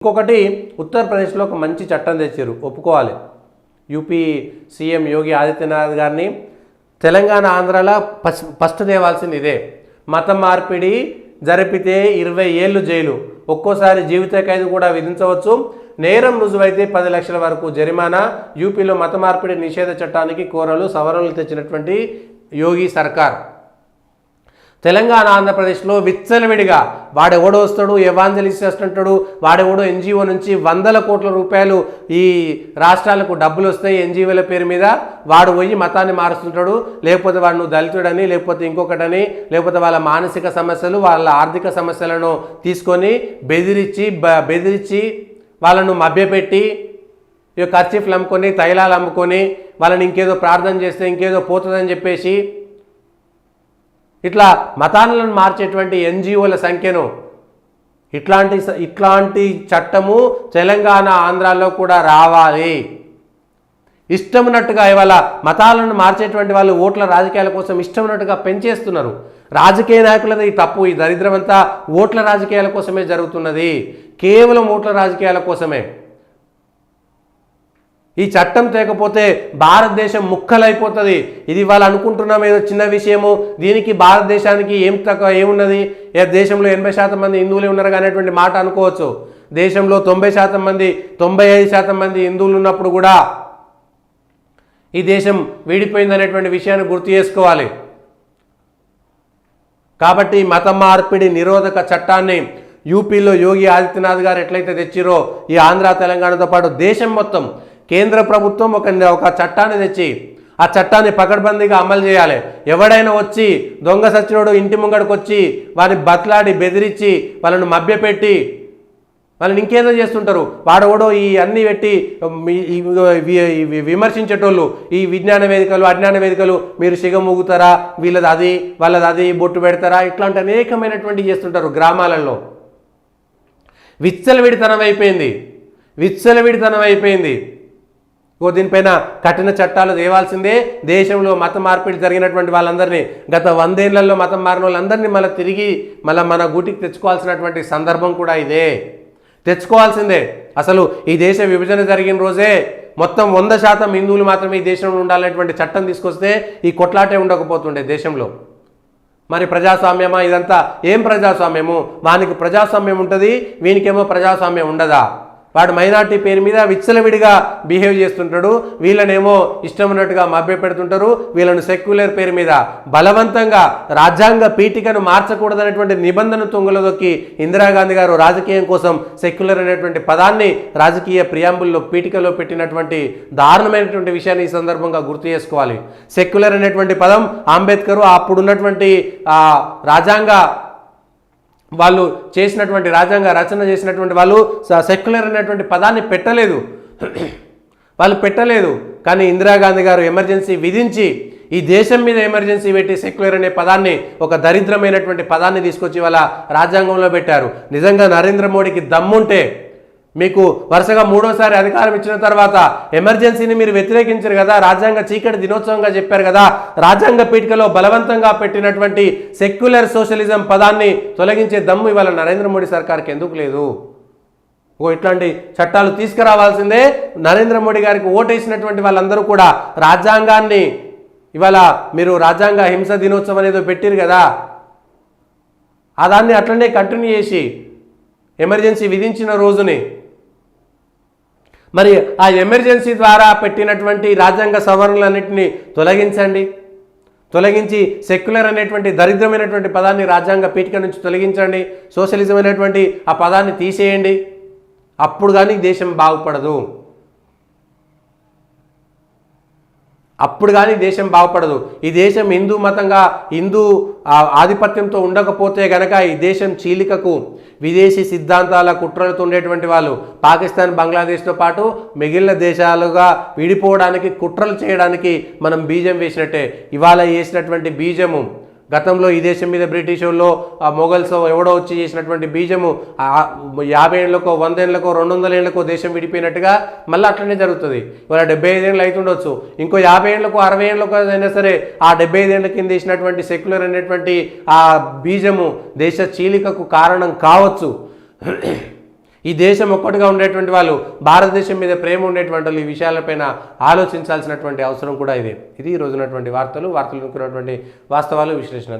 ఇంకొకటి ఉత్తరప్రదేశ్లో ఒక మంచి చట్టం తెచ్చారు, ఒప్పుకోవాలి. యూపీ సీఎం యోగి ఆదిత్యనాథ్ గారిని తెలంగాణ ఆంధ్రాలో ఫస్ట్ తేవాల్సింది ఇదే. మత మార్పిడి జరిపితే 20 ఏళ్ళు జైలు, ఒక్కోసారి జీవిత ఖైదు కూడా విధించవచ్చు. నేరం రుజువైతే 10 లక్షల వరకు జరిమానా. యూపీలో మత మార్పిడి నిషేధ చట్టానికి కోరలు సవరణలు తెచ్చినటువంటి యోగి సర్కార్ తెలంగాణ ఆంధ్రప్రదేశ్లో విచ్చలవిడిగా వాడెవడో వస్తాడు, ఎవాంజలిస్ట్ అంటాడు, వాడెవడో ఎన్జిఓ నుంచి 100 కోట్ల రూపాయలు ఈ రాష్ట్రాలకు డబ్బులు వస్తాయి ఎన్జిఓల పేరు మీద, వాడు పోయి మతాన్ని మారుస్తుంటాడు. లేకపోతే వాడు నువ్వు దళితుడని, లేకపోతే ఇంకొకటని, లేకపోతే వాళ్ళ మానసిక సమస్యలు, వాళ్ళ ఆర్థిక సమస్యలను తీసుకొని బెదిరించి వాళ్ళను మభ్యపెట్టి ఖర్చీఫ్లు అమ్ముకొని, తైలాలు అమ్ముకొని, వాళ్ళని ఇంకేదో ప్రార్థన చేస్తే ఇంకేదో పోతుందని చెప్పేసి ఇట్లా మతాలను మార్చేటువంటి ఎన్జిఓల సంఖ్యను ఇట్లాంటి చట్టము తెలంగాణ ఆంధ్రాలో కూడా రావాలి. ఇష్టమున్నట్టుగా ఇవాళ మతాలను మార్చేటువంటి వాళ్ళు ఓట్ల రాజకీయాల కోసం ఇష్టమున్నట్టుగా పెంచేస్తున్నారు. రాజకీయ నాయకులది ఈ తప్పు, ఈ దరిద్రం అంతా ఓట్ల రాజకీయాల కోసమే జరుగుతున్నది, కేవలం ఓట్ల రాజకీయాల కోసమే. ఈ చట్టం తేకపోతే భారతదేశం ముక్కలైపోతుంది. ఇది వాళ్ళు అనుకుంటున్నాం ఏదో చిన్న విషయము, దీనికి భారతదేశానికి ఏమున్నది, దేశంలో 80% మంది హిందువులే ఉన్నారు అనేటువంటి మాట అనుకోవచ్చు. దేశంలో 90% మంది 95% మంది హిందువులు ఉన్నప్పుడు కూడా ఈ దేశం విడిపోయింది అనేటువంటి విషయాన్ని గుర్తు చేసుకోవాలి. కాబట్టి మత మార్పిడి నిరోధక చట్టాన్ని యూపీలో యోగి ఆదిత్యనాథ్ గారు ఎట్లయితే తెచ్చిరో ఈ ఆంధ్ర తెలంగాణతో పాటు దేశం మొత్తం కేంద్ర ప్రభుత్వం ఒక చట్టాన్ని తెచ్చి ఆ చట్టాన్ని పకడ్బందీగా అమలు చేయాలి. ఎవడైనా వచ్చి దొంగ సచ్చినోడు ఇంటి ముంగడికి వచ్చి వారిని బతలాడి బెదిరించి వాళ్ళను మభ్యపెట్టి వాళ్ళని ఇంకేదో చేస్తుంటారు. వాడెవడో ఈ అన్నీ పెట్టి విమర్శించేటోళ్ళు ఈ విజ్ఞాన వేదికలు అజ్ఞాన వేదికలు మీరు సిగమూగుతారా, వాళ్ళది అది బొట్టు పెడతారా, ఇట్లాంటి అనేకమైనటువంటి చేస్తుంటారు గ్రామాలలో. విచ్చలవిడితనం అయిపోయింది. దీనిపైన కఠిన చట్టాలు తేవాల్సిందే. దేశంలో మత మార్పిడి జరిగినటువంటి వాళ్ళందరినీ, గత 100 ఏళ్లలో మతం మారిన వాళ్ళందరినీ మళ్ళీ మన గూటికి తెచ్చుకోవాల్సినటువంటి సందర్భం కూడా ఇదే. తెచ్చుకోవాల్సిందే. అసలు ఈ దేశ విభజన జరిగిన రోజే మొత్తం 100% హిందువులు మాత్రమే ఈ దేశంలో ఉండాలనేటువంటి చట్టం తీసుకొస్తే ఈ కొట్లాటే ఉండకపోతుండే దేశంలో. మరి ప్రజాస్వామ్యమా ఇదంతా? ఏం ప్రజాస్వామ్యము? వానికి ప్రజాస్వామ్యం ఉంటుంది, వీనికేమో ప్రజాస్వామ్యం ఉండదా? వాడు మైనార్టీ పేరు మీద విచ్చలవిడిగా బిహేవ్ చేస్తుంటాడు, వీళ్ళనేమో ఇష్టం ఉన్నట్టుగా మభ్యపెడుతుంటారు. వీళ్ళను సెక్యులర్ పేరు మీద బలవంతంగా రాజ్యాంగ పీఠికను మార్చకూడదనేటువంటి నిబంధన తొంగలదొక్కి ఇందిరాగాంధీ గారు రాజకీయం కోసం సెక్యులర్ అనేటువంటి పదాన్ని రాజకీయ ప్రియాంబుల్లో పీఠికలో పెట్టినటువంటి దారుణమైనటువంటి విషయాన్ని ఈ సందర్భంగా గుర్తు చేసుకోవాలి. సెక్యులర్ అనేటువంటి పదం అంబేద్కర్ అప్పుడున్నటువంటి రాజ్యాంగ వాళ్ళు చేసినటువంటి రాజ్యాంగ రచన చేసినటువంటి వాళ్ళు సెక్యులర్ అనేటువంటి పదాన్ని పెట్టలేదు. కానీ ఇందిరాగాంధీ గారు ఎమర్జెన్సీ విధించి ఈ దేశం మీద ఎమర్జెన్సీ పెట్టి సెక్యులర్ అనే పదాన్ని, ఒక దరిద్రమైనటువంటి పదాన్ని తీసుకొచ్చి వాళ్ళ రాజ్యాంగంలో పెట్టారు. నిజంగా నరేంద్ర మోడీకి దమ్ముంటే, మీకు వరుసగా 3వ అధికారం ఇచ్చిన తర్వాత ఎమర్జెన్సీని మీరు వ్యతిరేకించారు కదా, రాజ్యాంగ చీకటి దినోత్సవంగా చెప్పారు కదా, రాజ్యాంగ పీఠికలో బలవంతంగా పెట్టినటువంటి సెక్యులర్ సోషలిజం పదాన్ని తొలగించే దమ్ము ఇవాళ నరేంద్ర మోడీ సర్కార్కి ఎందుకు లేదు? ఇట్లాంటి చట్టాలు తీసుకురావాల్సిందే. నరేంద్ర మోడీ గారికి ఓటేసినటువంటి వాళ్ళందరూ కూడా రాజ్యాంగాన్ని ఇవాళ మీరు రాజ్యాంగ హింస దినోత్సవం అనేది పెట్టిరు కదా, దాన్ని అట్లనే కంటిన్యూ చేసి ఎమర్జెన్సీ విధించిన రోజుని మరి ఆ ఎమర్జెన్సీ ద్వారా పెట్టినటువంటి రాజ్యాంగ సవరణలన్నింటినీ తొలగించి సెక్యులర్ అనేటువంటి దరిద్రమైనటువంటి పదాన్ని రాజ్యాంగ పీఠిక నుంచి తొలగించండి, సోషలిజం అనేటువంటి ఆ పదాన్ని తీసేయండి. అప్పుడు కానీ దేశం బాగుపడదు. ఈ దేశం హిందూ ఆధిపత్యంతో ఉండకపోతే గనక ఈ దేశం చీలికకు విదేశీ సిద్ధాంతాల కుట్రలతో ఉండేటువంటి వాళ్ళు పాకిస్తాన్, బంగ్లాదేశ్తో పాటు మిగిలిన దేశాలుగా విడిపోవడానికి కుట్రలు చేయడానికి మనం బీజం వేసినట్టే. ఇవాళ వేసినటువంటి బీజము గతంలో ఈ దేశం మీద బ్రిటిష్ వాళ్ళు మొఘల్స్ ఎవడో వచ్చి చేసినటువంటి బీజము 50 ఏళ్లకో 100 ఏళ్లకో 200 ఏళ్లకో దేశం విడిపోయినట్టుగా మళ్ళీ అట్లనే జరుగుతుంది. ఇవాళ 75 ఏళ్ళు అవుతుండొచ్చు, ఇంకో 50 ఏళ్లకో 60 ఏళ్లకో అయినా సరే ఆ 75 ఏళ్ల కింద వేసినటువంటి సెక్యులర్ అనేటువంటి ఆ బీజము దేశ చీలికకు కారణం కావచ్చు. ఈ దేశం ఒక్కటిగా ఉండేటువంటి వాళ్ళు, భారతదేశం మీద ప్రేమ ఉండేటువంటి వాళ్ళు ఈ విషయాలపైన ఆలోచించాల్సినటువంటి అవసరం కూడా ఇదే. ఇది ఈ రోజునటువంటి వార్తలు అనుకున్నటువంటి వాస్తవాలు, విశ్లేషణ.